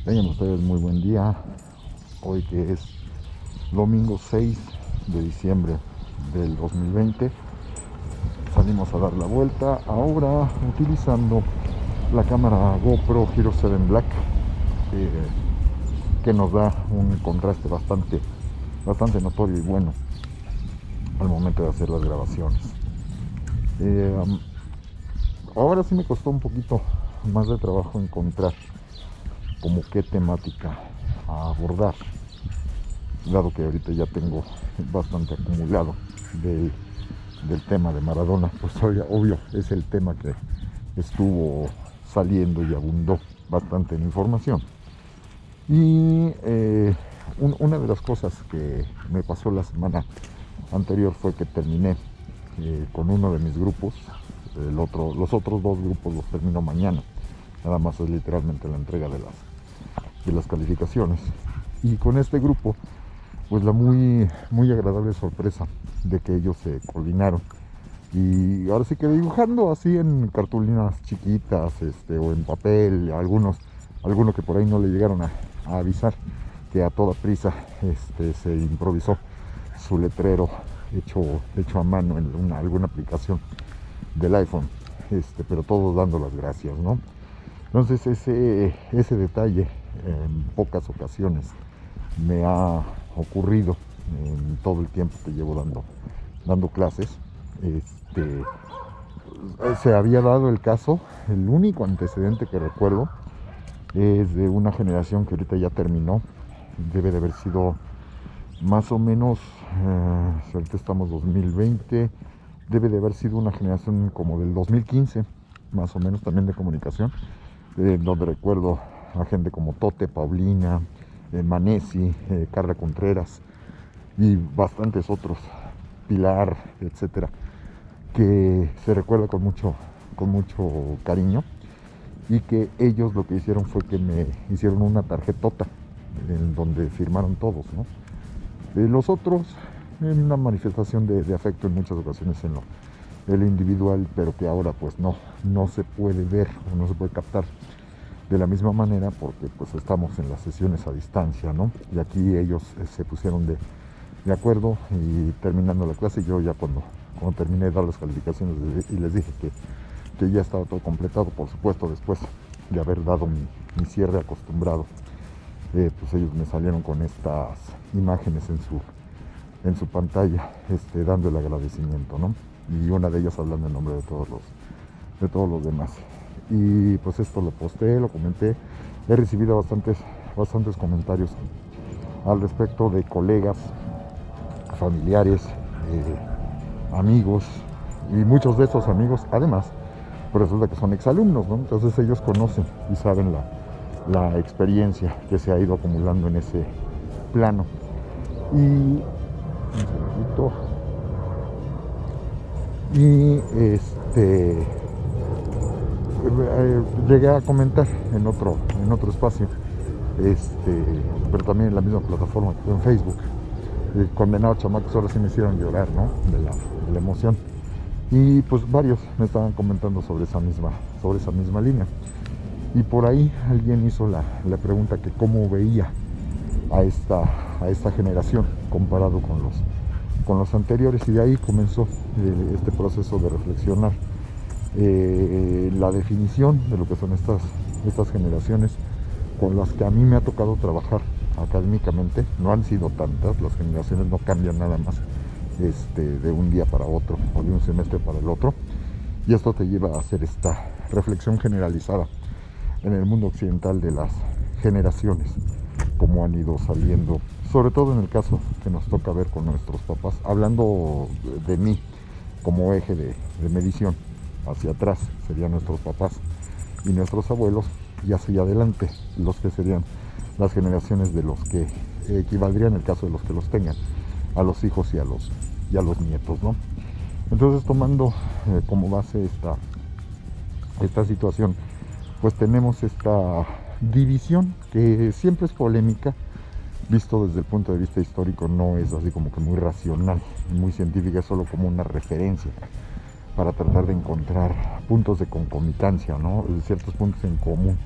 Tengan ustedes muy buen día, hoy que es domingo 6 de diciembre del 2020. Salimos a dar la vuelta ahora utilizando la cámara GoPro Hero 7 Black, que nos da un contraste bastante notorio y bueno al momento de hacer las grabaciones. Ahora sí me costó un poquito más de trabajo encontrar como qué temática a abordar, dado que ahorita ya tengo bastante acumulado del tema de Maradona. Pues obvio es el tema que estuvo saliendo y abundó bastante en información. Y una de las cosas que me pasó la semana anterior fue que terminé con uno de mis grupos. Los otros dos grupos los termino mañana. Nada más es literalmente la entrega de las calificaciones. Y con este grupo, pues la muy agradable sorpresa de que ellos se coordinaron. Y ahora sí que dibujando así en cartulinas chiquitas, o en papel, algunos que por ahí no le llegaron a avisar, que a toda prisa se improvisó su letrero hecho a mano en alguna aplicación del iPhone, pero todos dando las gracias, ¿no? Entonces ese detalle en pocas ocasiones me ha ocurrido en todo el tiempo que llevo dando clases. Se había dado el caso, el único antecedente que recuerdo es de una generación que ahorita ya terminó, debe de haber sido más o menos, ahorita estamos 2020, debe de haber sido una generación como del 2015, más o menos, también de comunicación, donde recuerdo a gente como Tote, Paulina, Manesi, Carla Contreras y bastantes otros, Pilar, etcétera, que se recuerda con mucho cariño, y que ellos lo que hicieron fue que me hicieron una tarjetota en donde firmaron todos, ¿no? Los otros en una manifestación de afecto en muchas ocasiones en lo individual, pero que ahora pues no se puede ver o no se puede captar de la misma manera porque pues estamos en las sesiones a distancia, ¿no? Y aquí ellos se pusieron de acuerdo, y terminando la clase, yo ya cuando terminé de dar las calificaciones y les dije que ya estaba todo completado, por supuesto después de haber dado mi cierre acostumbrado, pues ellos me salieron con estas imágenes en su pantalla, dando el agradecimiento, ¿no? Y una de ellas hablando en nombre de todos los demás. Y pues esto lo posteé, lo comenté, he recibido bastantes comentarios al respecto de colegas, familiares, amigos, y muchos de esos amigos además pues resulta que son exalumnos, ¿no? Entonces ellos conocen y saben la experiencia que se ha ido acumulando en ese plano. Y un segundito. Y llegué a comentar en otro espacio, pero también en la misma plataforma que fue en Facebook, condenados chamacos, ahora sí me hicieron llorar, ¿no? de la emoción. Y pues varios me estaban comentando sobre esa misma línea. Y por ahí alguien hizo la pregunta que cómo veía a esta generación comparado con los anteriores, y de ahí comenzó este proceso de reflexionar la definición de lo que son estas generaciones con las que a mí me ha tocado trabajar académicamente. No han sido tantas, las generaciones no cambian nada más de un día para otro o de un semestre para el otro, y esto te lleva a hacer esta reflexión generalizada en el mundo occidental de las generaciones, como han ido saliendo, sobre todo en el caso que nos toca ver con nuestros papás, hablando de mí como eje de medición, hacia atrás serían nuestros papás y nuestros abuelos, y hacia adelante los que serían las generaciones de los que equivaldrían, en el caso de los que los tengan, a los hijos y a los nietos, ¿no? Entonces, tomando como base esta situación, pues tenemos esta división que siempre es polémica, visto desde el punto de vista histórico. No es así como que muy racional, muy científica, es solo como una referencia para tratar de encontrar puntos de concomitancia, ¿no? Ciertos puntos en común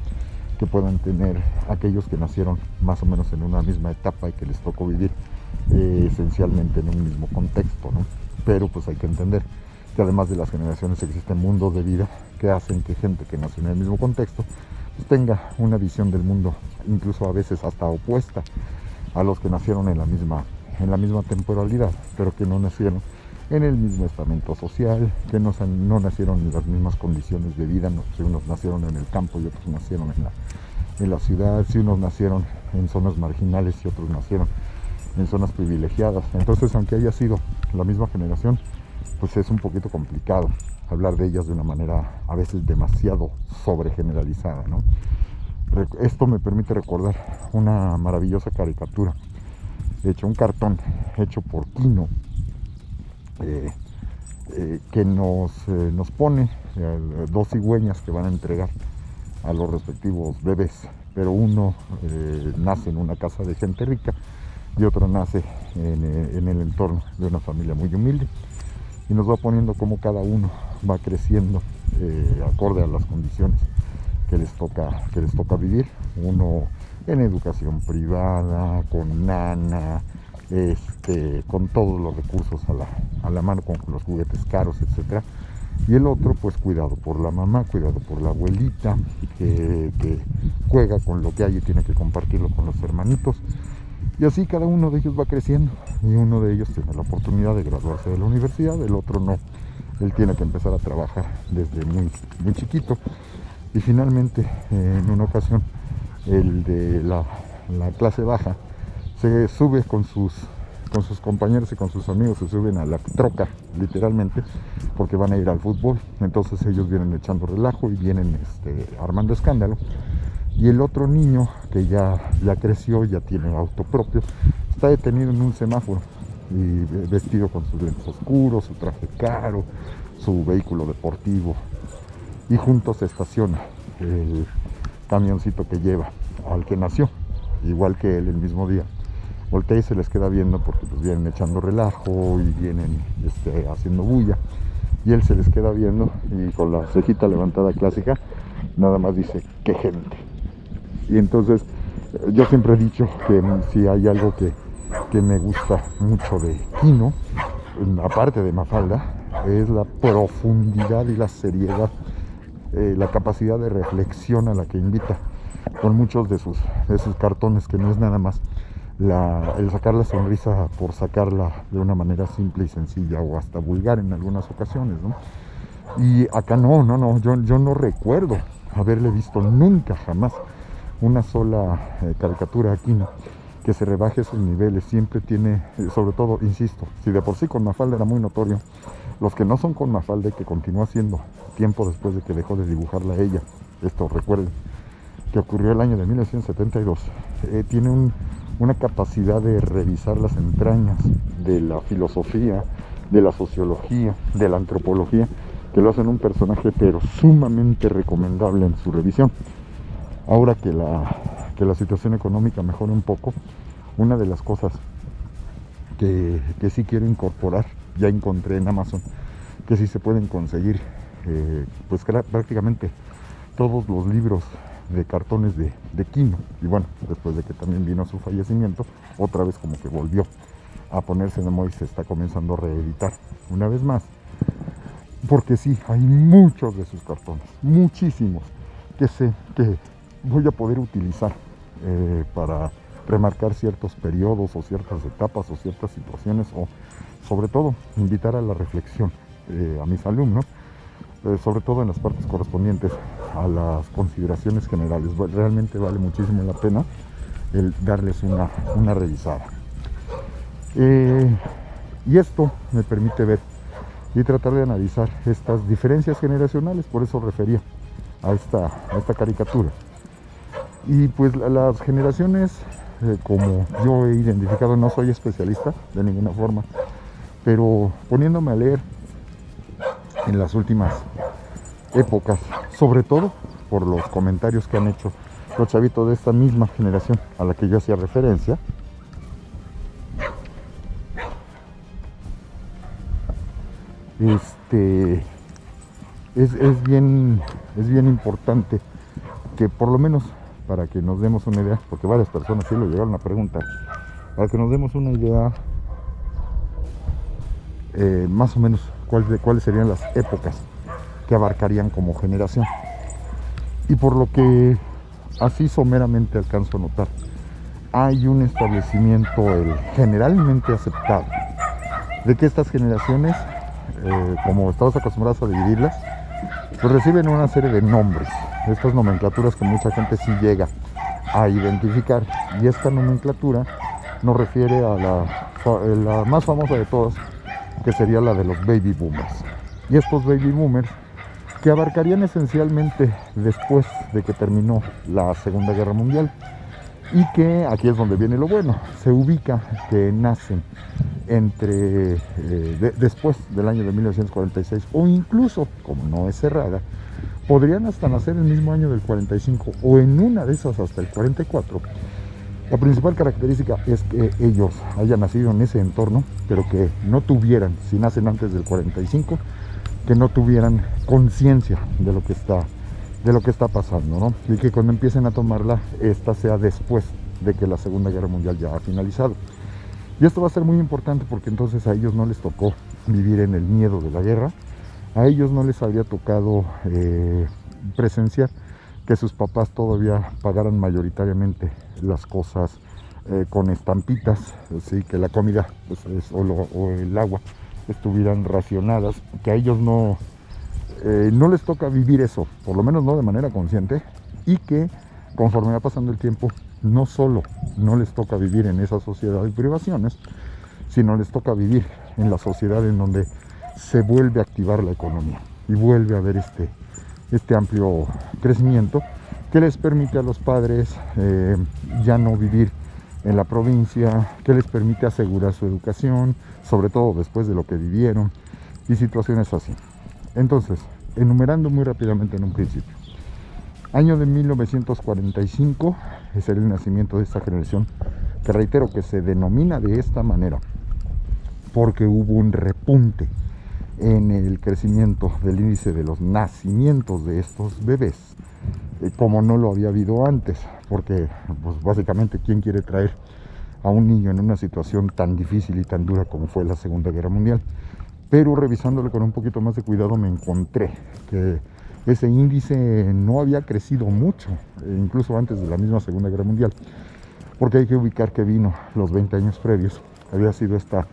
que puedan tener aquellos que nacieron más o menos en una misma etapa y que les tocó vivir esencialmente en un mismo contexto, ¿no? Pero pues hay que entender que además de las generaciones existen mundos de vida que hacen que gente que nació en el mismo contexto pues tenga una visión del mundo incluso a veces hasta opuesta a los que nacieron en la misma temporalidad, pero que no nacieron en el mismo estamento social, que no nacieron en las mismas condiciones de vida. Si unos nacieron en el campo y otros nacieron en la ciudad, si unos nacieron en zonas marginales y otros nacieron en zonas privilegiadas. Entonces, aunque haya sido la misma generación, pues es un poquito complicado hablar de ellas de una manera a veces demasiado sobregeneralizada, ¿no? Esto me permite recordar una maravillosa caricatura, un cartón hecho por Kino, que nos pone dos cigüeñas que van a entregar a los respectivos bebés, pero uno nace en una casa de gente rica y otro nace en el entorno de una familia muy humilde, y nos va poniendo cómo cada uno va creciendo acorde a las condiciones que les toca vivir. Uno en educación privada, con nana, con todos los recursos a la mano, con los juguetes caros, etcétera. Y el otro pues cuidado por la mamá, cuidado por la abuelita, que juega con lo que hay y tiene que compartirlo con los hermanitos. Y así cada uno de ellos va creciendo, y uno de ellos tiene la oportunidad de graduarse de la universidad, el otro no. Él tiene que empezar a trabajar desde muy chiquito. Y finalmente, en una ocasión, el de la clase baja se sube con sus compañeros y con sus amigos, se suben a la troca, literalmente, porque van a ir al fútbol. Entonces ellos vienen echando relajo y vienen armando escándalo. Y el otro niño, que ya creció, ya tiene auto propio, está detenido en un semáforo y vestido con sus lentes oscuros, su traje caro, su vehículo deportivo, y juntos se estaciona el camioncito que lleva al que nació, igual que él el mismo día. Voltea y se les queda viendo porque pues vienen echando relajo y vienen haciendo bulla, y él se les queda viendo y con la cejita levantada clásica nada más dice: ¡qué gente! Y entonces yo siempre he dicho que si hay algo que me gusta mucho de Kino, aparte de Mafalda, es la profundidad y la seriedad, la capacidad de reflexión a la que invita con muchos de sus cartones, que no es nada más el sacar la sonrisa por sacarla de una manera simple y sencilla o hasta vulgar en algunas ocasiones, ¿no? Y acá no, yo no recuerdo haberle visto nunca, jamás, una sola caricatura aquí, ¿no?, que se rebaje esos niveles. Siempre tiene, sobre todo, insisto, si de por sí con Mafalda era muy notorio, los que no son con Mafalda y que continúa haciendo tiempo después de que dejó de dibujarla ella, esto recuerden que ocurrió el año de 1972, tiene una capacidad de revisar las entrañas de la filosofía, de la sociología, de la antropología, que lo hacen un personaje pero sumamente recomendable en su revisión. Ahora que la situación económica mejora un poco, una de las cosas que sí quiero incorporar, ya encontré en Amazon que sí se pueden conseguir pues prácticamente todos los libros de cartones de Kino. Y bueno, después de que también vino su fallecimiento, otra vez como que volvió a ponerse de moda y se está comenzando a reeditar una vez más, porque sí, hay muchos de sus cartones, muchísimos, que sé que voy a poder utilizar para remarcar ciertos periodos o ciertas etapas o ciertas situaciones, o sobre todo invitar a la reflexión a mis alumnos, sobre todo en las partes correspondientes a las consideraciones generales. Realmente vale muchísimo la pena el darles una revisada. Y esto me permite ver y tratar de analizar estas diferencias generacionales, por eso refería a esta caricatura. Y pues las generaciones, como yo he identificado, no soy especialista de ninguna forma, pero poniéndome a leer en las últimas épocas, sobre todo por los comentarios que han hecho los chavitos de esta misma generación a la que yo hacía referencia, es bien importante que, por lo menos para que nos demos una idea, porque varias personas sí lo llegaron a preguntar, para que nos demos una idea más o menos cuáles serían las épocas que abarcarían como generación. Y por lo que así someramente alcanzo a notar, hay un establecimiento generalmente aceptado de que estas generaciones, como estamos acostumbrados a dividirlas, pues reciben una serie de nombres, estas nomenclaturas que mucha gente sí llega a identificar, y esta nomenclatura nos refiere a la más famosa de todas, que sería la de los baby boomers. Y estos baby boomers, que abarcarían esencialmente después de que terminó la Segunda Guerra Mundial, y que aquí es donde viene lo bueno, se ubica que nacen después del año de 1946, o incluso, como no es cerrada, podrían hasta nacer el mismo año del 45, o en una de esas hasta el 44. La principal característica es que ellos hayan nacido en ese entorno, pero que no tuvieran, si nacen antes del 45, que no tuvieran conciencia de lo que está pasando, ¿no? Y que cuando empiecen a tomarla, esta sea después de que la Segunda Guerra Mundial ya ha finalizado. Y esto va a ser muy importante porque entonces a ellos no les tocó vivir en el miedo de la guerra, a ellos no les había tocado presenciar que sus papás todavía pagaran mayoritariamente las cosas con estampitas, ¿sí? Que la comida pues, o el agua estuvieran racionadas, que a ellos no les toca vivir eso, por lo menos no de manera consciente, y que conforme va pasando el tiempo, no solo no les toca vivir en esa sociedad de privaciones, sino les toca vivir en la sociedad en donde se vuelve a activar la economía y vuelve a haber este amplio crecimiento que les permite a los padres ya no vivir en la provincia, que les permite asegurar su educación, sobre todo después de lo que vivieron, y situaciones así. Entonces, enumerando muy rápidamente en un principio, año de 1945 es el nacimiento de esta generación, que reitero que se denomina de esta manera porque hubo un repunte en el crecimiento del índice de los nacimientos de estos bebés, como no lo había habido antes, porque pues básicamente ¿quién quiere traer a un niño en una situación tan difícil y tan dura como fue la Segunda Guerra Mundial? Pero revisándolo con un poquito más de cuidado me encontré que ese índice no había crecido mucho, incluso antes de la misma Segunda Guerra Mundial, porque hay que ubicar que vino los 20 años previos, había sido esta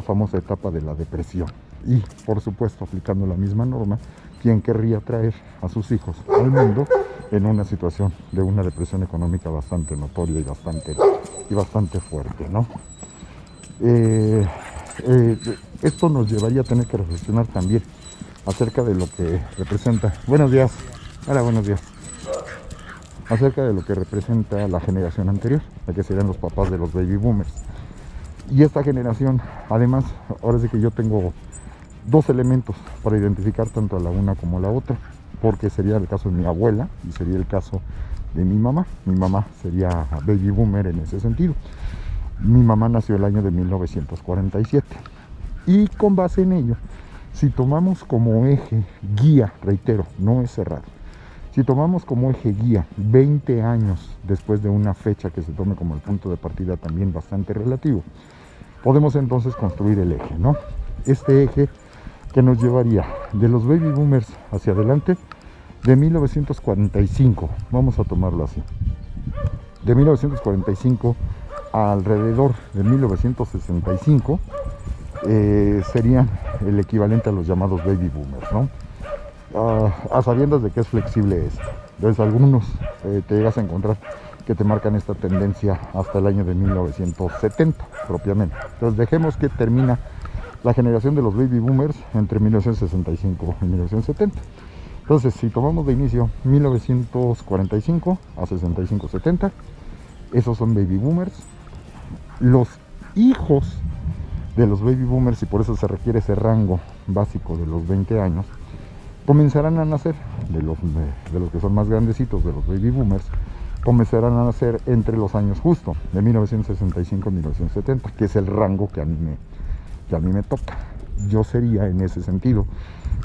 famosa etapa de la depresión. Y por supuesto, aplicando la misma norma, ¿quién querría traer a sus hijos al mundo en una situación de una depresión económica bastante notoria y bastante fuerte, ¿no? Esto nos llevaría a tener que reflexionar también acerca de lo que representa. Buenos días. Hola, buenos días. Acerca de lo que representa la generación anterior, la que serían los papás de los baby boomers. Y esta generación, además, ahora sí que yo tengo dos elementos para identificar tanto a la una como a la otra, porque sería el caso de mi abuela y sería el caso de mi mamá. Mi mamá sería baby boomer en ese sentido. Mi mamá nació el año de 1947 y con base en ello, si tomamos como eje guía, reitero, no es cerrado, si tomamos como eje guía 20 años después de una fecha que se tome como el punto de partida también bastante relativo, podemos entonces construir el eje, ¿no? Este eje que nos llevaría de los baby boomers hacia adelante, de 1945, vamos a tomarlo así, de 1945 a alrededor de 1965, serían el equivalente a los llamados baby boomers, ¿no? a sabiendas de que es flexible esto. Entonces algunos te llegas a encontrar que te marcan esta tendencia hasta el año de 1970 propiamente. Entonces dejemos que termina la generación de los baby boomers entre 1965 y 1970. Entonces, si tomamos de inicio 1945 a 65-70, esos son baby boomers. Los hijos de los baby boomers, y por eso se requiere ese rango básico de los 20 años, comenzarán a nacer, de los que son más grandecitos, de los baby boomers, comenzarán a nacer entre los años justo de 1965 y 1970, que es el rango que a mí me toca. Yo sería, en ese sentido,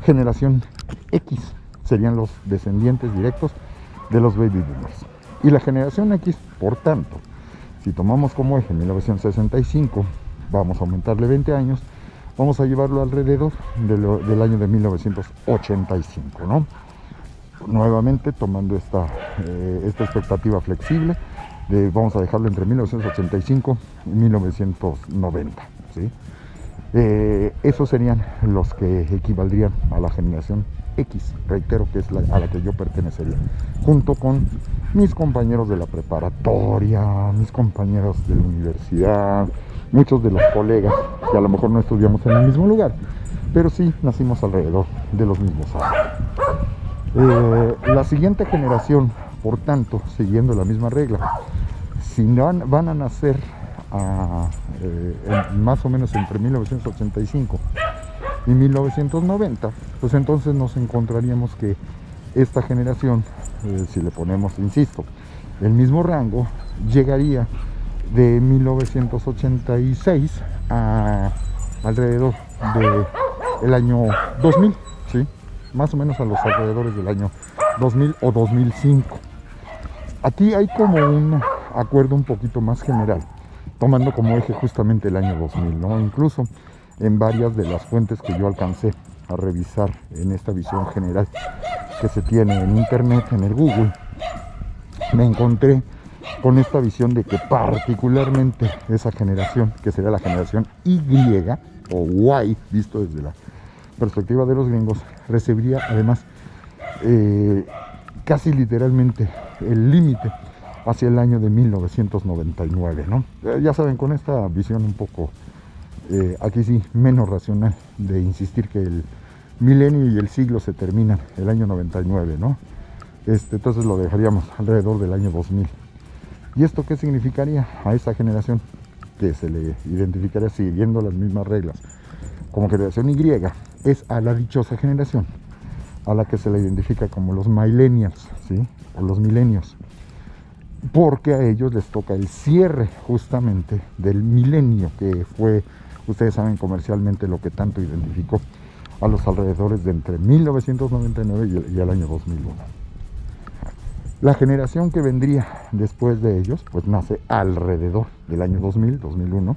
generación X, serían los descendientes directos de los baby boomers. Y la generación X, por tanto, si tomamos como eje 1965, vamos a aumentarle 20 años, vamos a llevarlo alrededor del año de 1985, ¿no? Nuevamente tomando esta expectativa flexible, vamos a dejarlo entre 1985 y 1990, ¿sí? Esos serían los que equivaldrían a la generación X, reitero que es a la que yo pertenecería, junto con mis compañeros de la preparatoria, mis compañeros de la universidad, muchos de los colegas que a lo mejor no estudiamos en el mismo lugar, pero sí nacimos alrededor de los mismos años. La siguiente generación, por tanto, siguiendo la misma regla, si van a nacer más o menos entre 1985 y 1990, pues entonces nos encontraríamos que esta generación, si le ponemos, insisto, el mismo rango, llegaría de 1986 a alrededor del año 2000, ¿sí? Más o menos a los alrededores del año 2000 o 2005. Aquí hay como un acuerdo un poquito más general, tomando como eje justamente el año 2000, ¿no? Incluso en varias de las fuentes que yo alcancé a revisar en esta visión general que se tiene en internet, en el Google, me encontré con esta visión de que particularmente esa generación, que sería la generación Y o Y, visto desde la perspectiva de los gringos, recibiría además casi literalmente el límite hacia el año de 1999, ¿no? Ya saben, con esta visión un poco, aquí sí, menos racional, de insistir que el milenio y el siglo se terminan el año 99, ¿no? Entonces lo dejaríamos alrededor del año 2000. ¿Y esto qué significaría a esa generación que se le identificaría siguiendo las mismas reglas como generación Y? Es a la dichosa generación a la que se le identifica como los millennials, ¿sí? O los milenios, porque a ellos les toca el cierre justamente del milenio, que fue, ustedes saben, comercialmente lo que tanto identificó a los alrededores de entre 1999 y el año 2001. La generación que vendría después de ellos, pues nace alrededor del año 2000, 2001,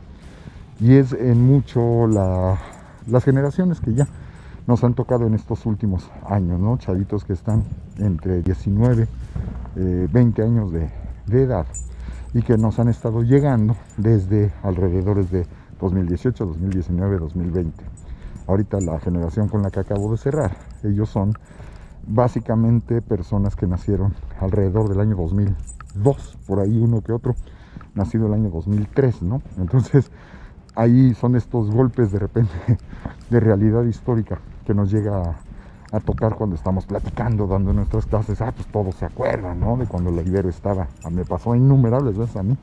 y es en mucho las generaciones que ya nos han tocado en estos últimos años, ¿no? Chavitos que están entre 19, 20 años de edad y que nos han estado llegando desde alrededores de 2018, 2019, 2020. Ahorita la generación con la que acabo de cerrar, ellos son básicamente personas que nacieron alrededor del año 2002, por ahí uno que otro nacido el año 2003, ¿no? Entonces ahí son estos golpes de repente de realidad histórica que nos llega a tocar cuando estamos platicando, dando nuestras clases. Pues todos se acuerdan, ¿no? De cuando la Ibero estaba, me pasó innumerables veces a mí,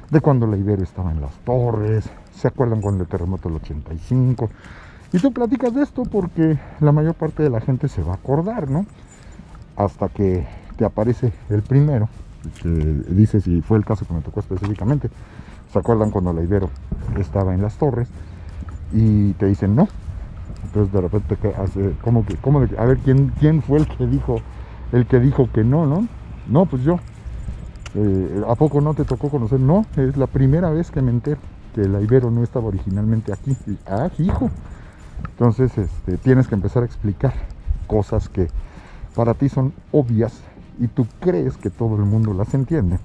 de cuando la Ibero estaba en las torres, se acuerdan cuando el terremoto del 85, y tú platicas de esto porque la mayor parte de la gente se va a acordar, ¿no? Hasta que te aparece el primero, que dice, si fue el caso que me tocó específicamente, se acuerdan cuando la Ibero estaba en las torres, y te dicen no. Entonces de repente hace como de, a ver quién fue el que dijo que no, ¿no? No, pues yo. ¿A poco no te tocó conocer? No, es la primera vez que me entero que la Ibero no estaba originalmente aquí. Hijo. Entonces tienes que empezar a explicar cosas que para ti son obvias y tú crees que todo el mundo las entiende,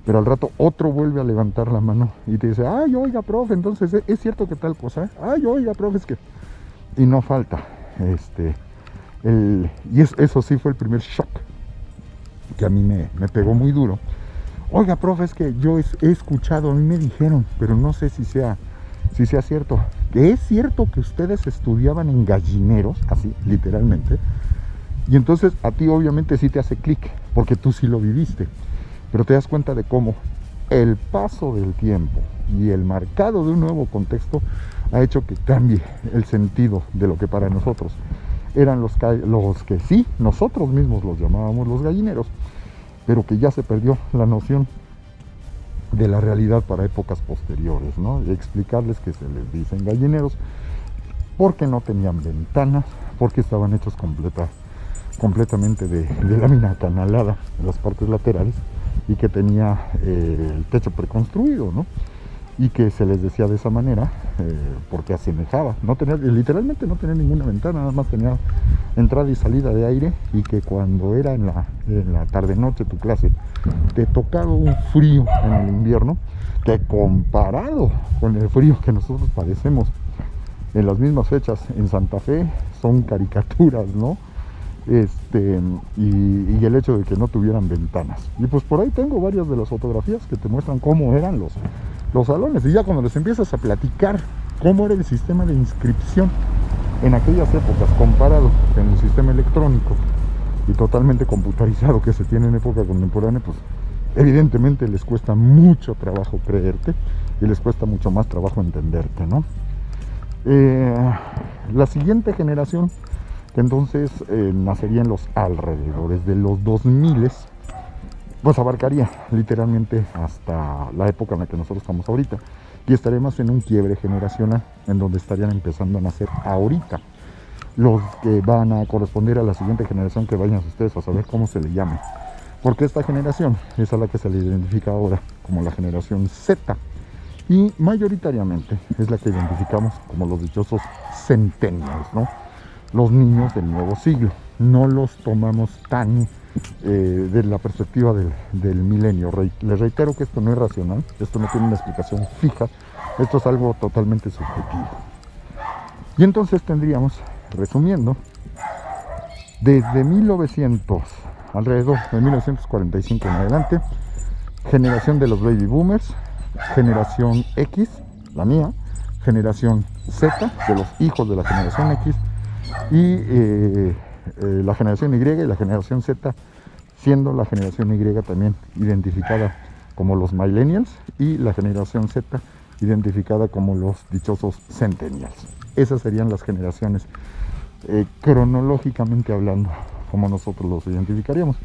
pero al rato otro vuelve a levantar la mano y te dice, oiga, profe, entonces es cierto que tal cosa, oiga, profe, es que... Y no falta Eso sí fue el primer shock que a mí me pegó muy duro. Oiga, profe, es que yo he escuchado, a mí me dijeron, pero no sé si sea cierto, que es cierto que ustedes estudiaban en gallineros, así, literalmente, y entonces a ti obviamente sí te hace clic, porque tú sí lo viviste, pero te das cuenta de cómo el paso del tiempo y el marcado de un nuevo contexto ha hecho que cambie el sentido de lo que para nosotros eran los que sí, nosotros mismos los llamábamos los gallineros, pero que ya se perdió la noción de la realidad para épocas posteriores, ¿no? Y explicarles que se les dicen gallineros porque no tenían ventanas, porque estaban hechos completamente de lámina acanalada en las partes laterales y que tenía el techo preconstruido, ¿no? Y que se les decía de esa manera porque asemejaba, literalmente no tenía ninguna ventana, nada más tenía entrada y salida de aire, y que cuando era en la tarde noche tu clase te tocaba un frío en el invierno que, comparado con el frío que nosotros padecemos en las mismas fechas en Santa Fe, son caricaturas, ¿no? Y el hecho de que no tuvieran ventanas. Y pues por ahí tengo varias de las fotografías que te muestran cómo eran los salones, y ya cuando les empiezas a platicar cómo era el sistema de inscripción en aquellas épocas comparado con el sistema electrónico y totalmente computarizado que se tiene en época contemporánea, pues evidentemente les cuesta mucho trabajo creerte y les cuesta mucho más trabajo entenderte, ¿no? La siguiente generación, que entonces nacería en los alrededores de los 2000, pues abarcaría literalmente hasta la época en la que nosotros estamos ahorita, y estaremos en un quiebre generacional en donde estarían empezando a nacer ahorita los que van a corresponder a la siguiente generación, que vayan ustedes a saber cómo se le llame, porque esta generación es a la que se le identifica ahora como la generación Z, y mayoritariamente es la que identificamos como los dichosos centennials, ¿no? Los niños del nuevo siglo. No los tomamos tan de la perspectiva del milenio. Les reitero que esto no es racional, esto no tiene una explicación fija, esto es algo totalmente subjetivo. Y entonces tendríamos, resumiendo, desde 1900, alrededor de 1945 en adelante, generación de los baby boomers, generación X, la mía, generación Z, de los hijos de la generación X, y la generación Y y la generación Z, siendo la generación Y también identificada como los millennials y la generación Z identificada como los dichosos centennials. Esas serían las generaciones cronológicamente hablando, como nosotros los identificaríamos,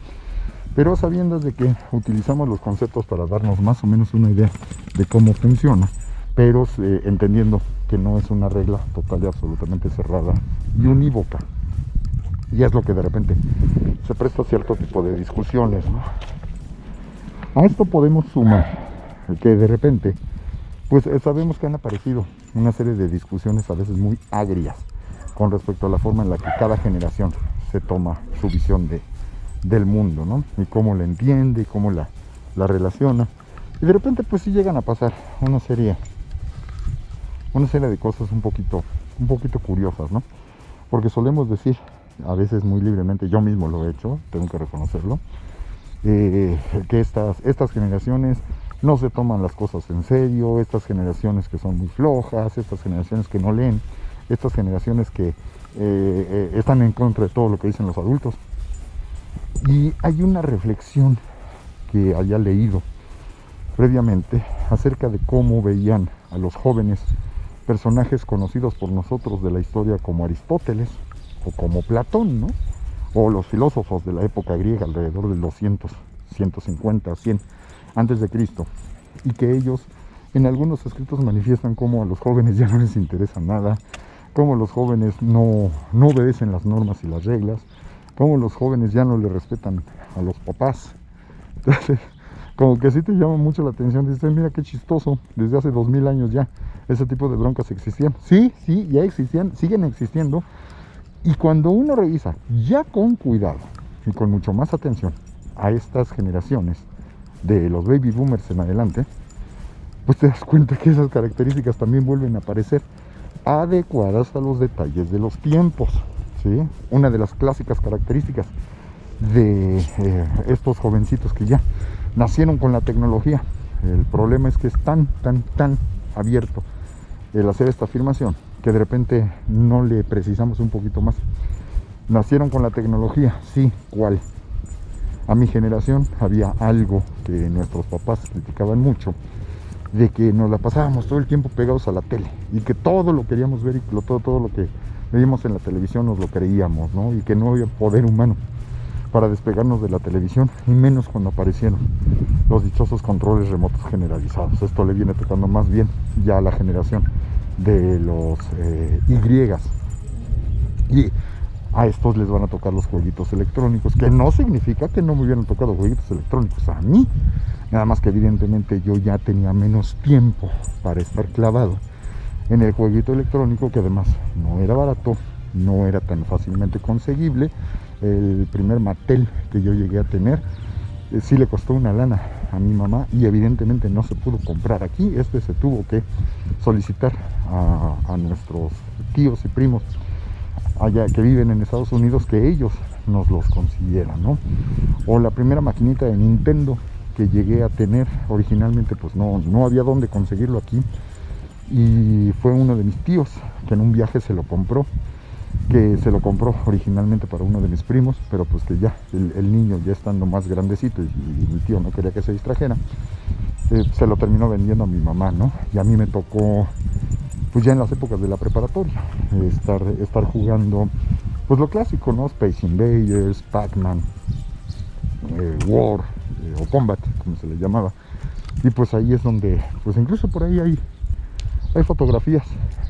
pero sabiendo de que utilizamos los conceptos para darnos más o menos una idea de cómo funciona, pero entendiendo que no es una regla total y absolutamente cerrada y unívoca. Y es lo que de repente se presta a cierto tipo de discusiones, ¿no? A esto podemos sumar que de repente, pues sabemos que han aparecido una serie de discusiones a veces muy agrias con respecto a la forma en la que cada generación se toma su visión del mundo, ¿no? Y cómo la entiende y cómo la relaciona. Y de repente pues sí llegan a pasar una serie de cosas un poquito curiosas, ¿no? Porque solemos decir, a veces muy libremente, yo mismo lo he hecho, tengo que reconocerlo, que estas generaciones no se toman las cosas en serio, estas generaciones que son muy flojas, estas generaciones que no leen, estas generaciones que están en contra de todo lo que dicen los adultos. Y hay una reflexión que haya leído previamente acerca de cómo veían a los jóvenes personajes conocidos por nosotros de la historia como Aristóteles o como Platón, ¿no? O los filósofos de la época griega alrededor del 200, 150, 100 antes de Cristo, y que ellos en algunos escritos manifiestan cómo a los jóvenes ya no les interesa nada, cómo los jóvenes no obedecen las normas y las reglas, cómo los jóvenes ya no le respetan a los papás. Entonces, como que sí te llama mucho la atención, dices, mira qué chistoso, desde hace 2000 años ya ese tipo de broncas existían. Sí, ya existían, siguen existiendo, y cuando uno revisa ya con cuidado y con mucho más atención a estas generaciones de los baby boomers en adelante, pues te das cuenta que esas características también vuelven a aparecer adecuadas a los detalles de los tiempos. ¿sí? Una de las clásicas características de estos jovencitos que ya nacieron con la tecnología. El problema es que es tan abierto el hacer esta afirmación que de repente no le precisamos un poquito más. Nacieron con la tecnología, sí, ¿cuál? A mi generación había algo que nuestros papás criticaban mucho, de que nos la pasábamos todo el tiempo pegados a la tele y que todo lo queríamos ver y todo lo que veíamos en la televisión nos lo creíamos, ¿no? Y que no había poder humano para despegarnos de la televisión, y menos cuando aparecieron los dichosos controles remotos generalizados. Esto le viene tocando más bien ya a la generación de los y a estos les van a tocar los jueguitos electrónicos, que no significa que no me hubieran tocado jueguitos electrónicos a mí, nada más que evidentemente yo ya tenía menos tiempo para estar clavado en el jueguito electrónico, que además no era barato, no era tan fácilmente conseguible. El primer Mattel que yo llegué a tener sí le costó una lana a mi mamá y evidentemente no se pudo comprar aquí. Se tuvo que solicitar a nuestros tíos y primos allá que viven en Estados Unidos, que ellos nos los consiguieran, ¿no? O la primera maquinita de Nintendo que llegué a tener originalmente, pues no había dónde conseguirlo aquí, y fue uno de mis tíos que en un viaje se lo compró, originalmente para uno de mis primos, pero pues que ya el niño, ya estando más grandecito, y mi tío no quería que se distrajera, se lo terminó vendiendo a mi mamá, ¿no? Y a mí me tocó, pues ya en las épocas de la preparatoria, estar jugando pues lo clásico, ¿no? Space Invaders, Pac-Man, War, o Combat, como se le llamaba. Y pues ahí es donde, pues incluso por ahí hay fotografías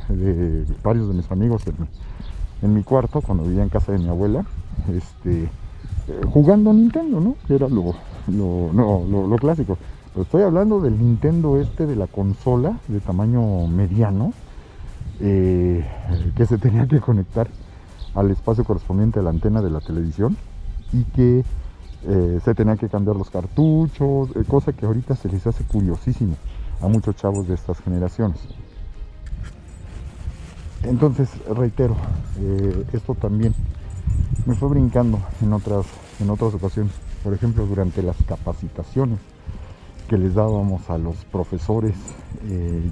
de varios de mis amigos en mi cuarto, cuando vivía en casa de mi abuela, jugando Nintendo, ¿no? Que era lo clásico. Pero estoy hablando del Nintendo de la consola de tamaño mediano, que se tenía que conectar al espacio correspondiente a la antena de la televisión, y que se tenían que cambiar los cartuchos, cosa que ahorita se les hace curiosísimo a muchos chavos de estas generaciones. Entonces, reitero, esto también me fue brincando en otras ocasiones. Por ejemplo, durante las capacitaciones que les dábamos a los profesores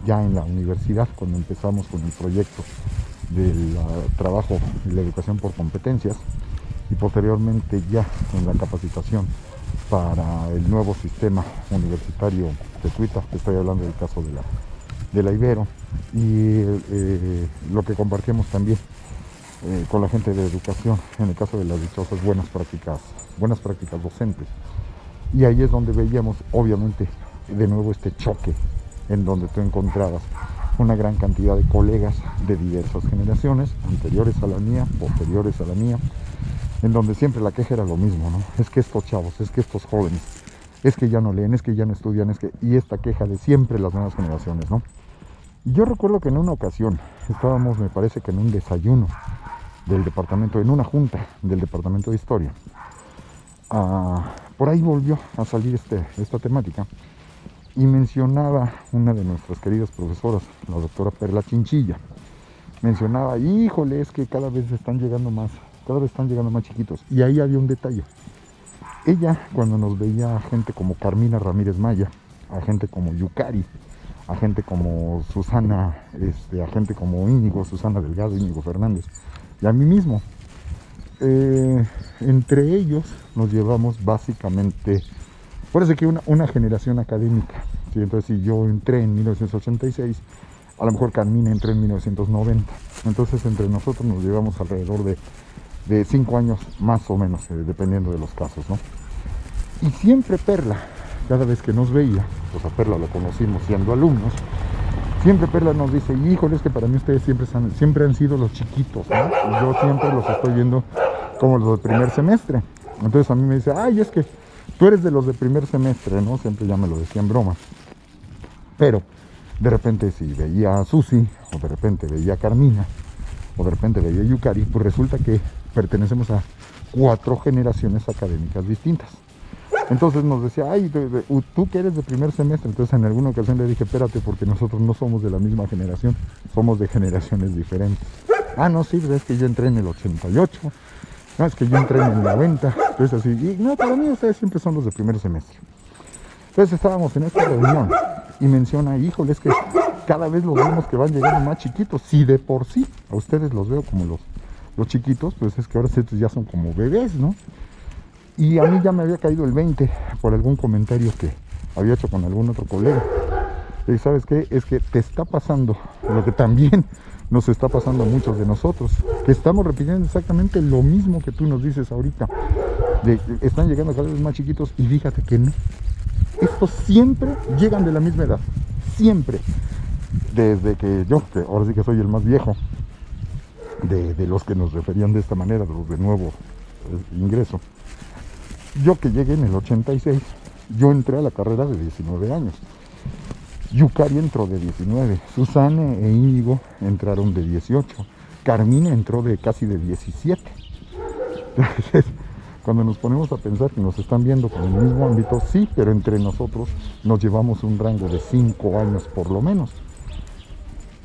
ya en la universidad, cuando empezamos con el proyecto del trabajo y la educación por competencias, y posteriormente ya en la capacitación para el nuevo sistema universitario de Twitter, que estoy hablando del caso de la Ibero, y lo que compartimos también con la gente de educación en el caso de las dichosas buenas prácticas docentes. Y ahí es donde veíamos obviamente de nuevo este choque, en donde tú encontrabas una gran cantidad de colegas de diversas generaciones, anteriores a la mía, posteriores a la mía, en donde siempre la queja era lo mismo, ¿no? Es que estos chavos, es que estos jóvenes, es que ya no leen, es que ya no estudian, y esta queja de siempre las nuevas generaciones, ¿no? Y yo recuerdo que en una ocasión estábamos, me parece que en un desayuno del departamento, en una junta del departamento de historia, por ahí volvió a salir esta temática, y mencionaba una de nuestras queridas profesoras, la doctora Perla Chinchilla, mencionaba, híjole, es que cada vez están llegando más chiquitos. Y ahí había un detalle. Ella, cuando nos veía a gente como Carmina Ramírez Maya, a gente como Yukari, a gente como Susana, a gente como Susana Delgado, Íñigo Fernández, y a mí mismo, entre ellos nos llevamos básicamente, parece que una generación académica, ¿sí? Entonces, si yo entré en 1986, a lo mejor Carmina entró en 1990, entonces entre nosotros nos llevamos alrededor de 5 años más o menos, dependiendo de los casos, ¿no? Y siempre Perla, cada vez que nos veía, pues a Perla lo conocimos siendo alumnos, siempre Perla nos dice, híjole, es que para mí ustedes siempre han sido los chiquitos, ¿no? Y yo siempre los estoy viendo como los del primer semestre. Entonces a mí me dice, ay, es que tú eres de los de primer semestre, ¿no? Siempre ya me lo decía en broma. Pero de repente si veía a Susi, o de repente veía a Carmina, o de repente veía a Yukari, pues resulta que pertenecemos a 4 generaciones académicas distintas. Entonces nos decía, ay, tú que eres de primer semestre. Entonces en alguna ocasión le dije, espérate, porque nosotros no somos de la misma generación, somos de generaciones diferentes. Ah, no, sí, es que yo entré en el 88. No, es que yo entré en el 90. Entonces así, y no, para mí ustedes siempre son los de primer semestre. Entonces estábamos en esta reunión y menciona, híjole, es que cada vez los vemos que van llegando más chiquitos. Si de por sí a ustedes los veo como los chiquitos, pues es que ahora estos ya son como bebés, ¿no? Y a mí ya me había caído el 20 por algún comentario que había hecho con algún otro colega. Y ¿sabes qué? Es que te está pasando lo que también nos está pasando a muchos de nosotros, que estamos repitiendo exactamente lo mismo que tú nos dices ahorita. Están llegando cada vez más chiquitos y fíjate que no. Estos siempre llegan de la misma edad, siempre. Desde que yo, que ahora sí que soy el más viejo de los que nos referían de esta manera, de los de nuevo ingreso. Yo que llegué en el 86, yo entré a la carrera de 19 años. Yukari entró de 19, Susane e Íñigo entraron de 18, Carmina entró de casi de 17. Entonces, cuando nos ponemos a pensar que nos están viendo con el mismo ámbito, sí, pero entre nosotros nos llevamos un rango de 5 años por lo menos.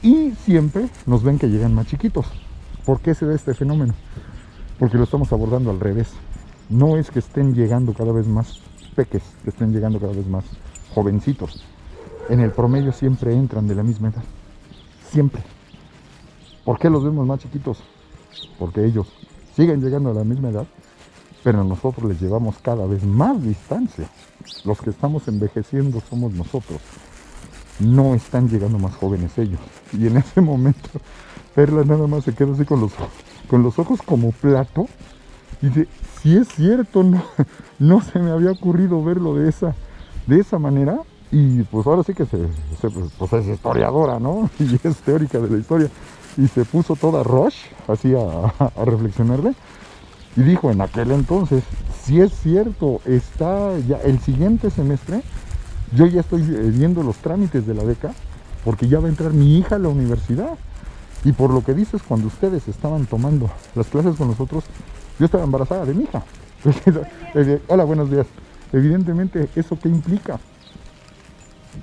Y siempre nos ven que llegan más chiquitos. ¿Por qué se da este fenómeno? Porque lo estamos abordando al revés. No es que estén llegando cada vez más peques, que estén llegando cada vez más jovencitos. En el promedio siempre entran de la misma edad. Siempre. ¿Por qué los vemos más chiquitos? Porque ellos siguen llegando a la misma edad, pero nosotros les llevamos cada vez más distancia. Los que estamos envejeciendo somos nosotros. No están llegando más jóvenes ellos. Y en ese momento, Perla nada más se queda así con los ojos como plato. Y dice, si es cierto, no se me había ocurrido verlo de esa manera. Y pues ahora sí que pues es historiadora, ¿no? Y es teórica de la historia. Y se puso toda rush, así a reflexionarle. Y dijo, en aquel entonces, si es cierto, está ya el siguiente semestre, yo ya estoy viendo los trámites de la beca, porque ya va a entrar mi hija a la universidad. Y por lo que dices, cuando ustedes estaban tomando las clases con nosotros, yo estaba embarazada de mi hija. Hola, buenos días. Evidentemente, ¿eso qué implica?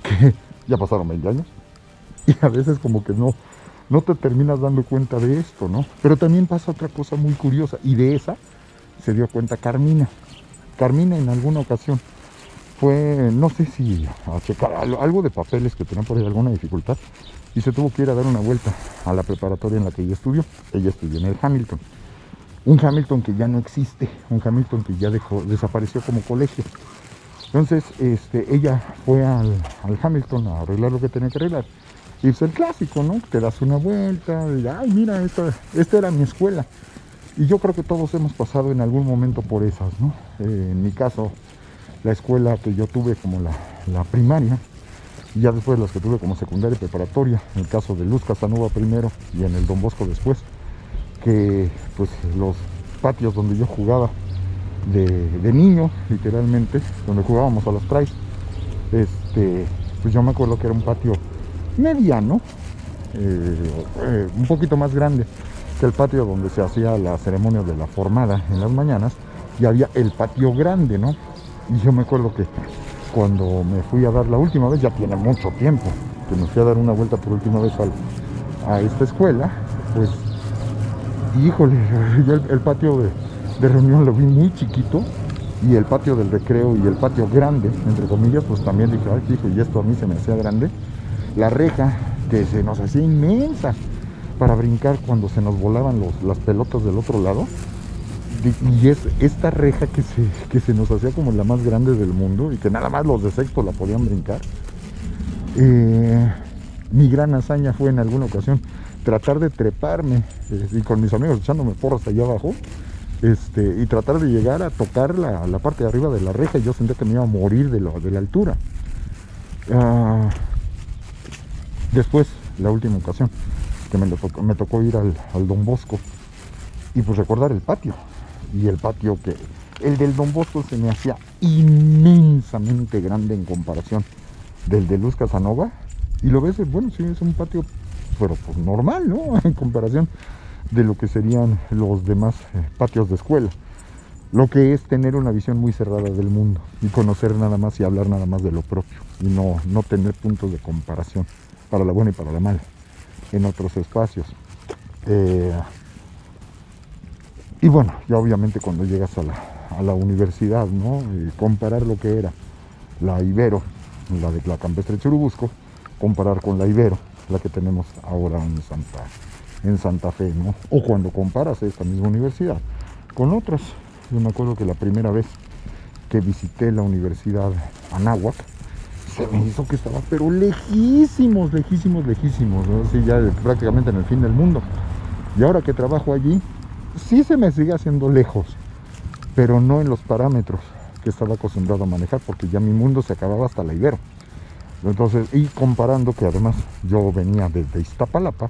Que ya pasaron 20 años. Y a veces como que no te terminas dando cuenta de esto, ¿no? Pero también pasa otra cosa muy curiosa, y de esa se dio cuenta Carmina. Carmina en alguna ocasión fue, no sé si a checar algo de papeles que tenía por ahí alguna dificultad, y se tuvo que ir a dar una vuelta a la preparatoria en la que ella estudió. Ella estudió en el Hamilton. Un Hamilton que ya no existe, un Hamilton que ya desapareció como colegio. Entonces, ella fue al Hamilton a arreglar lo que tenía que arreglar. Y es el clásico, ¿no? Te das una vuelta, y, ay, mira, esta era mi escuela. Y yo creo que todos hemos pasado en algún momento por esas, ¿no? En mi caso, la escuela que yo tuve como la primaria, y ya después las que tuve como secundaria y preparatoria, en el caso de Luz Casanova primero y en el Don Bosco después, que pues los patios donde yo jugaba de niño, literalmente, donde jugábamos a los trays, pues yo me acuerdo que era un patio mediano, un poquito más grande que el patio donde se hacía la ceremonia de la formada en las mañanas, y había el patio grande, ¿no? Y yo me acuerdo que cuando me fui a dar la última vez, ya tiene mucho tiempo que me fui a dar una vuelta por última vez a esta escuela, pues híjole, yo el patio de reunión lo vi muy chiquito, y el patio del recreo y el patio grande, entre comillas, pues también dije, ay, hijo, y esto a mí se me hacía grande. La reja que se nos hacía inmensa para brincar cuando se nos volaban las pelotas del otro lado, y es esta reja que se nos hacía como la más grande del mundo y que nada más los de sexto la podían brincar. Mi gran hazaña fue en alguna ocasión tratar de treparme y con mis amigos echándome porras allá abajo, y tratar de llegar a tocar la parte de arriba de la reja, y yo sentía que me iba a morir de la altura. Después, la última ocasión que me tocó ir al Don Bosco, y pues recordar el patio, y el patio que el del Don Bosco se me hacía inmensamente grande en comparación del de Luz Casanova, y lo ves, bueno, sí, es un patio, pero pues normal, ¿no? En comparación de lo que serían los demás patios de escuela. Lo que es tener una visión muy cerrada del mundo y conocer nada más y hablar nada más de lo propio, y no tener puntos de comparación para la buena y para la mala en otros espacios. Y bueno, ya obviamente cuando llegas a la universidad, ¿no? Comparar lo que era la Ibero, la de la Campestre Churubusco, comparar con la Ibero, la que tenemos ahora en Santa Fe, ¿no? O cuando comparas esta misma universidad con otras. Yo me acuerdo que la primera vez que visité la Universidad Anáhuac, se me hizo que estaba pero lejísimos, lejísimos, lejísimos, ¿no? Sí, ya prácticamente en el fin del mundo. Y ahora que trabajo allí, sí se me sigue haciendo lejos, pero no en los parámetros que estaba acostumbrado a manejar, porque ya mi mundo se acababa hasta la Ibero. Entonces, y comparando que además yo venía desde Iztapalapa,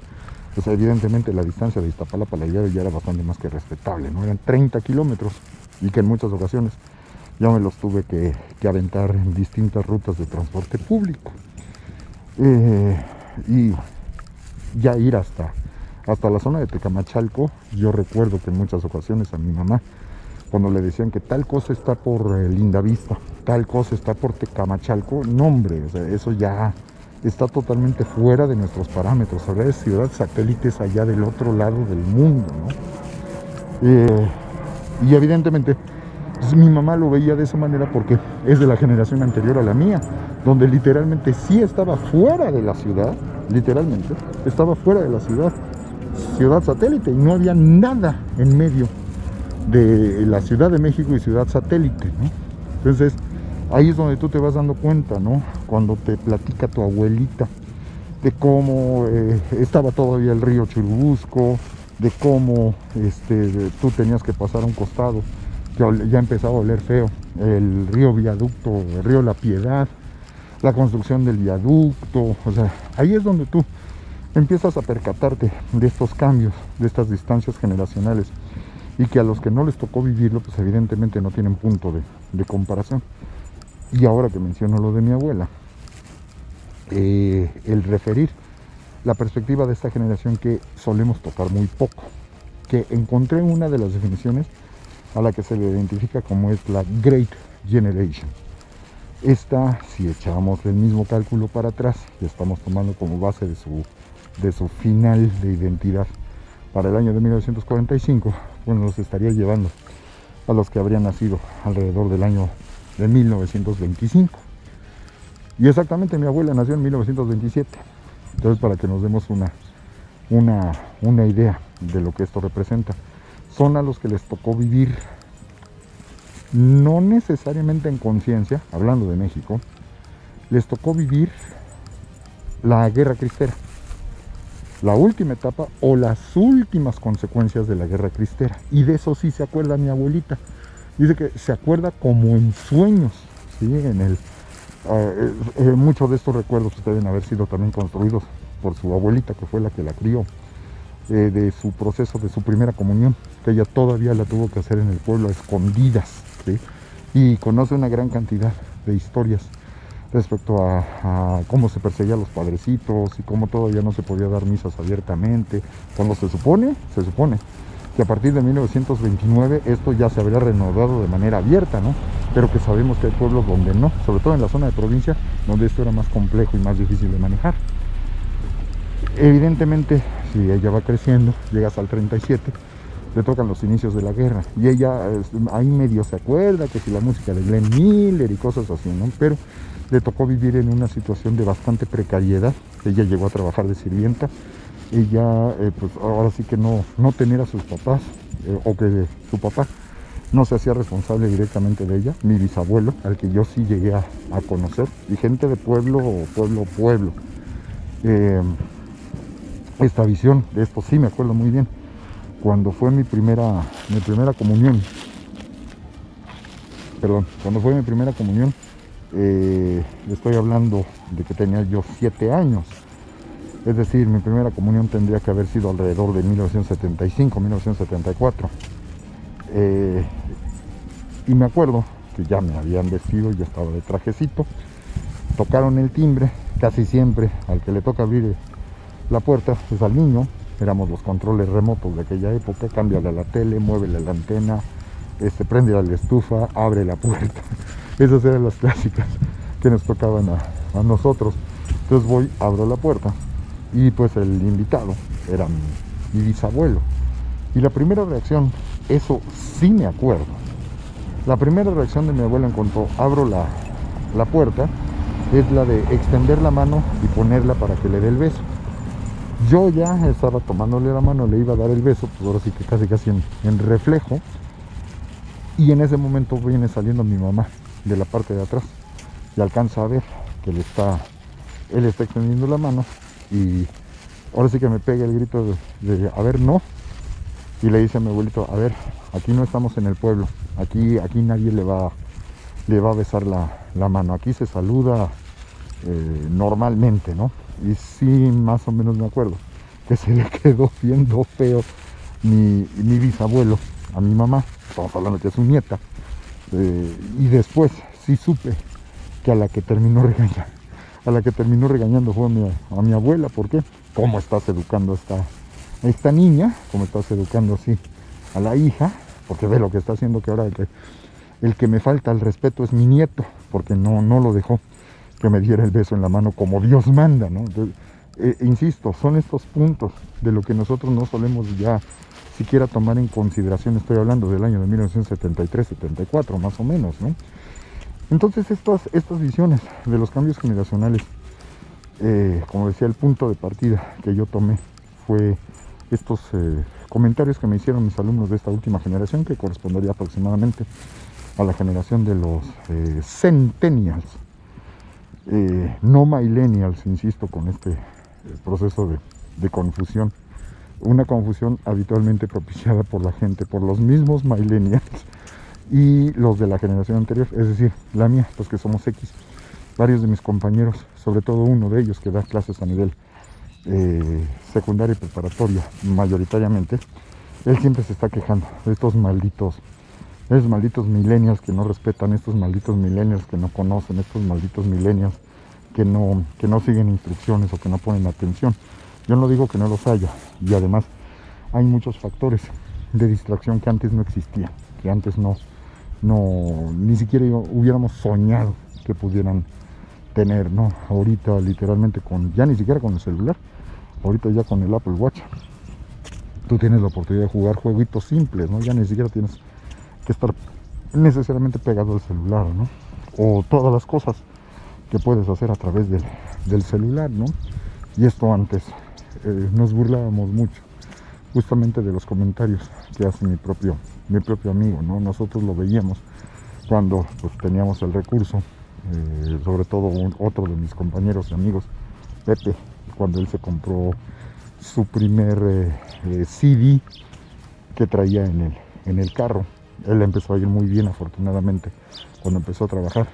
pues evidentemente la distancia de Iztapalapa a la Ibero ya era bastante más que respetable, ¿no? Eran 30 kilómetros, y que en muchas ocasiones yo me los tuve que aventar en distintas rutas de transporte público. Y ya ir hasta la zona de Tecamachalco, yo recuerdo que en muchas ocasiones a mi mamá, cuando le decían que tal cosa está por Lindavista, tal cosa está por Tecamachalco, no hombre, o sea, eso ya está totalmente fuera de nuestros parámetros. Hablar de ciudades satélites allá del otro lado del mundo, ¿no? Y evidentemente pues mi mamá lo veía de esa manera porque es de la generación anterior a la mía, donde literalmente sí estaba fuera de la ciudad, literalmente estaba fuera de la ciudad satélite, y no había nada en medio de la Ciudad de México y ciudad satélite, ¿no? Entonces ahí es donde tú te vas dando cuenta, ¿no? Cuando te platica tu abuelita de cómo estaba todavía el río Churubusco, de cómo tú tenías que pasar a un costado que ya empezaba a oler feo, el río Viaducto, el río La Piedad, la construcción del viaducto. O sea, ahí es donde tú empiezas a percatarte de estos cambios, de estas distancias generacionales, y que a los que no les tocó vivirlo, pues evidentemente no tienen punto de comparación. Y ahora que menciono lo de mi abuela, el referir la perspectiva de esta generación que solemos tocar muy poco, que encontré una de las definiciones a la que se le identifica como es la Great Generation. Esta, si echamos el mismo cálculo para atrás y estamos tomando como base de su final de identidad para el año de 1945, bueno, nos estaría llevando a los que habrían nacido alrededor del año de 1925. Y exactamente mi abuela nació en 1927. Entonces, para que nos demos una idea de lo que esto representa, son a los que les tocó vivir, no necesariamente en conciencia, hablando de México, les tocó vivir la Guerra Cristera, la última etapa o las últimas consecuencias de la Guerra Cristera. Y de eso sí se acuerda mi abuelita. Dice que se acuerda como en sueños, ¿sí? Muchos de estos recuerdos deben haber sido también construidos por su abuelita, que fue la que la crió, de su proceso de su primera comunión, que ella todavía la tuvo que hacer en el pueblo a escondidas, ¿sí? Y conoce una gran cantidad de historias respecto a cómo se perseguía a los padrecitos y cómo todavía no se podía dar misas abiertamente, cuando se supone que a partir de 1929 esto ya se habría reanudado de manera abierta, ¿no? Pero que sabemos que hay pueblos donde no, sobre todo en la zona de provincia, donde esto era más complejo y más difícil de manejar. Evidentemente, si ella va creciendo, llegas al 37, le tocan los inicios de la guerra, y ella ahí medio se acuerda que si la música de Glenn Miller y cosas así, ¿no? Pero le tocó vivir en una situación de bastante precariedad. Ella llegó a trabajar de sirvienta. Ella, pues ahora sí que no tener a sus papás, o que su papá no se hacía responsable directamente de ella. Mi bisabuelo, al que yo sí llegué a conocer, y gente de pueblo. Esta visión de esto sí me acuerdo muy bien. Cuando fue mi primera comunión, estoy hablando de que tenía yo 7 años. Es decir, mi primera comunión tendría que haber sido alrededor de 1975, 1974. Y me acuerdo que ya me habían vestido, ya estaba de trajecito. Tocaron el timbre, casi siempre al que le toca abrir la puerta es al niño. Éramos los controles remotos de aquella época. Cámbiale a la tele, muévele la antena, prende la estufa, abre la puerta. Esas eran las clásicas que nos tocaban a nosotros. Entonces abro la puerta, y pues el invitado era mi bisabuelo. Y la primera reacción, eso sí me acuerdo, la primera reacción de mi abuelo en cuanto abro la puerta es la de extender la mano y ponerla para que le dé el beso. Yo ya estaba tomándole la mano, le iba a dar el beso, pues ahora sí que casi en reflejo. Y en ese momento viene saliendo mi mamá de la parte de atrás y alcanza a ver que él está extendiendo la mano, y ahora sí que me pega el grito de a ver, no. Y le dice a mi abuelito, a ver, aquí no estamos en el pueblo, aquí nadie le va a besar la mano, aquí se saluda normalmente, ¿no? Y sí, más o menos me acuerdo que se le quedó viendo feo mi bisabuelo a mi mamá, estamos hablando que es su nieta, y después sí supe que a la que terminó regañando fue a mi abuela. ¿Por qué? ¿Cómo estás educando a esta niña? ¿Cómo estás educando así a la hija? Porque ve lo que está haciendo, que ahora el que me falta al respeto es mi nieto, porque no lo dejó que me diera el beso en la mano como Dios manda, ¿no? Entonces, insisto, son estos puntos de lo que nosotros no solemos ya siquiera tomar en consideración. Estoy hablando del año de 1973-74 más o menos, ¿no? Entonces estas visiones de los cambios generacionales, como decía, el punto de partida que yo tomé fue estos comentarios que me hicieron mis alumnos de esta última generación, que correspondería aproximadamente a la generación de los centennials, no millennials, insisto, con este proceso de confusión, una confusión habitualmente propiciada por la gente, por los mismos millennials y los de la generación anterior, es decir, la mía, pues que somos X. Varios de mis compañeros, sobre todo uno de ellos que da clases a nivel secundaria y preparatoria mayoritariamente, él siempre se está quejando de estos malditos millennials que no respetan, estos malditos millennials que no conocen, estos malditos millennials que no siguen instrucciones o que no ponen atención. Yo no digo que no los haya, y además hay muchos factores de distracción que antes no existían, que antes ni siquiera hubiéramos soñado que pudieran tener, ¿no? Ahorita literalmente ya ni siquiera con el celular, ahorita ya con el Apple Watch, tú tienes la oportunidad de jugar jueguitos simples, ¿no? Ya ni siquiera tienes que estar necesariamente pegado al celular, ¿no? O todas las cosas que puedes hacer a través del celular, ¿no? Y esto antes nos burlábamos mucho justamente de los comentarios que hace mi propio amigo, ¿no? Nosotros lo veíamos cuando pues teníamos el recurso, sobre todo otro de mis compañeros y amigos, Pepe, cuando él se compró su primer CD que traía en el carro. Él empezó a ir muy bien, afortunadamente, cuando empezó a trabajar,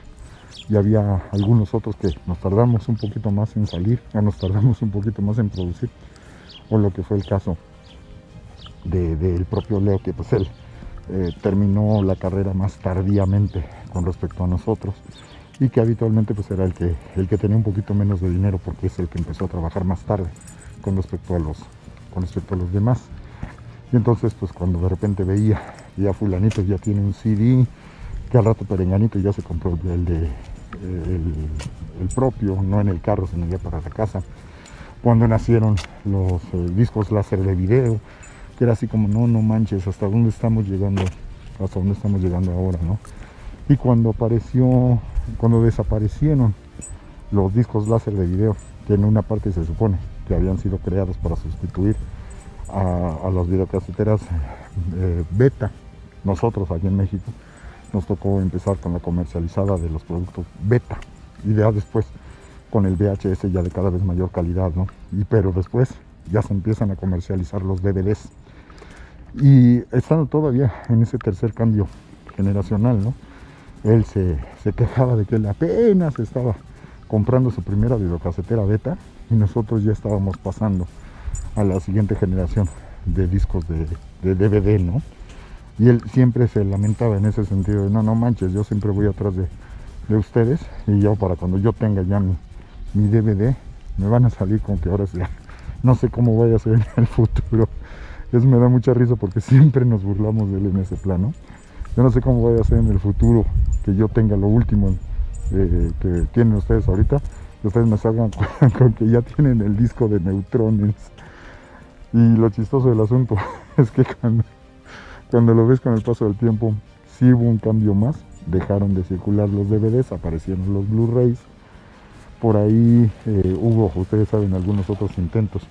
y había algunos otros que nos tardamos un poquito más en salir, o nos tardamos un poquito más en producir, o lo que fue el caso del propio Leo, que pues él terminó la carrera más tardíamente con respecto a nosotros, y que habitualmente pues era el que tenía un poquito menos de dinero, porque es el que empezó a trabajar más tarde con respecto a los demás. Y entonces pues cuando de repente veía ya fulanito ya tiene un CD, que al rato perenganito ya se compró el propio, no en el carro sino ya para la casa, cuando nacieron los discos láser de video, que era así como no manches, hasta dónde estamos llegando ahora, ¿no? Y cuando desaparecieron los discos láser de video, que en una parte se supone que habían sido creados para sustituir a las videocaseteras beta, nosotros aquí en México nos tocó empezar con la comercializada de los productos beta, y ya después con el VHS ya de cada vez mayor calidad, ¿no? Pero después ya se empiezan a comercializar los DVDs, y estando todavía en ese tercer cambio generacional, ¿no? Él se quejaba de que él apenas estaba comprando su primera videocasetera beta, y nosotros ya estábamos pasando a la siguiente generación de discos de DVD, ¿no? Y él siempre se lamentaba en ese sentido de no manches, yo siempre voy atrás de ustedes, y yo para cuando yo tenga ya mi DVD me van a salir con que ahora sea, no sé cómo vaya a ser en el futuro. Eso me da mucha risa porque siempre nos burlamos de él en ese plano. Yo no sé cómo vaya a ser en el futuro que yo tenga lo último que tienen ustedes ahorita, que ustedes me salgan con que ya tienen el disco de Neutrones. Y lo chistoso del asunto es que cuando lo ves con el paso del tiempo, sí hubo un cambio más. Dejaron de circular los DVDs, aparecieron los Blu-rays. Por ahí hubo, ustedes saben, algunos otros intentos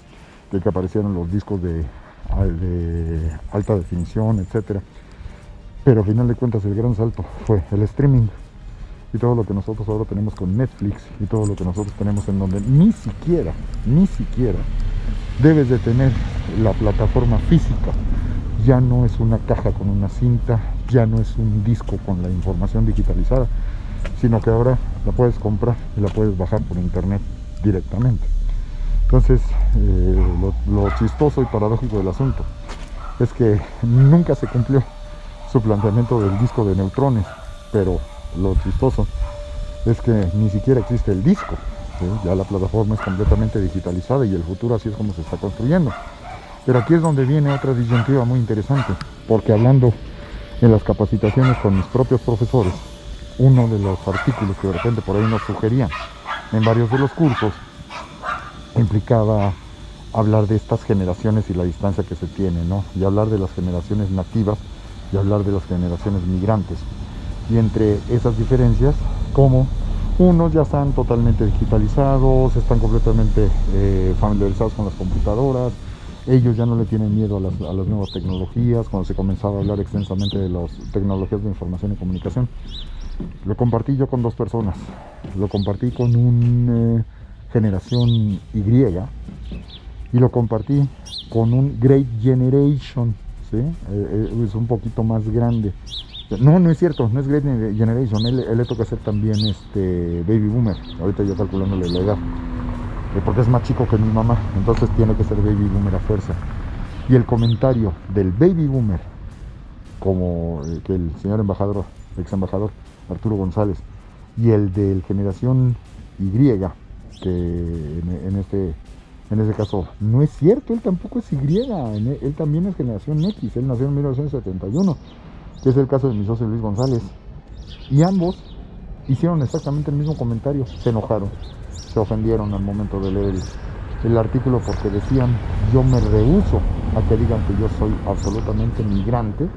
de que aparecieran los discos de alta definición, etcétera. Pero a final de cuentas el gran salto fue el streaming y todo lo que nosotros ahora tenemos con Netflix y todo lo que nosotros tenemos en donde ni siquiera debes de tener la plataforma física. Ya no es una caja con una cinta, ya no es un disco con la información digitalizada, sino que ahora la puedes comprar y la puedes bajar por internet directamente. Entonces, lo chistoso y paradójico del asunto es que nunca se cumplió su planteamiento del disco de neutrones, pero lo chistoso es que ni siquiera existe el disco, ¿sí? Ya la plataforma es completamente digitalizada y el futuro así es como se está construyendo. Pero aquí es donde viene otra disyuntiva muy interesante, porque hablando en las capacitaciones con mis propios profesores, uno de los artículos que de repente por ahí nos sugerían en varios de los cursos implicaba hablar de estas generaciones y la distancia que se tiene, ¿no? Y hablar de las generaciones nativas y hablar de las generaciones migrantes. Y entre esas diferencias, como unos ya están totalmente digitalizados, están completamente familiarizados con las computadoras, ellos ya no le tienen miedo a las nuevas tecnologías. Cuando se comenzaba a hablar extensamente de las tecnologías de información y comunicación, lo compartí yo con dos personas. Lo compartí con una generación Y y lo compartí con un Great Generation, ¿sí? Es un poquito más grande. No es cierto, no es Great Generation, él le toca ser también Baby Boomer, ahorita yo calculándole la edad, porque es más chico que mi mamá, entonces tiene que ser Baby Boomer a fuerza. Y el comentario del Baby Boomer, como que el señor embajador, ex embajador Arturo González, y el del generación Y, que en este caso no es cierto, él tampoco es Y, él también es generación X, él nació en 1971, que es el caso de mi socio Luis González, y ambos hicieron exactamente el mismo comentario, se enojaron, se ofendieron al momento de leer el artículo, porque decían: yo me rehúso a que digan que yo soy absolutamente migrante,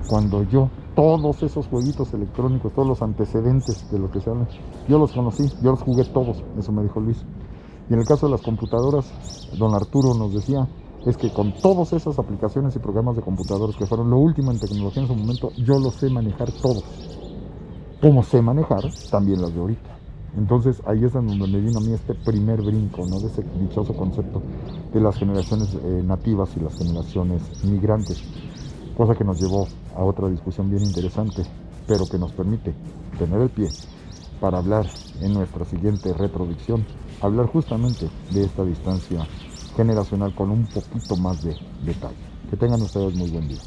cuando yo todos esos jueguitos electrónicos, todos los antecedentes de lo que se habla, yo los conocí, yo los jugué todos, eso me dijo Luis. Y en el caso de las computadoras, don Arturo nos decía, es que con todas esas aplicaciones y programas de computadoras que fueron lo último en tecnología en su momento, yo los sé manejar todos. Como sé manejar también las de ahorita. Entonces ahí es donde me vino a mí este primer brinco, ¿no? De ese dichoso concepto de las generaciones nativas y las generaciones migrantes. Cosa que nos llevó a otra discusión bien interesante, pero que nos permite tener el pie para hablar en nuestra siguiente retroducción, hablar justamente de esta distancia generacional con un poquito más de detalle. Que tengan ustedes muy buen día.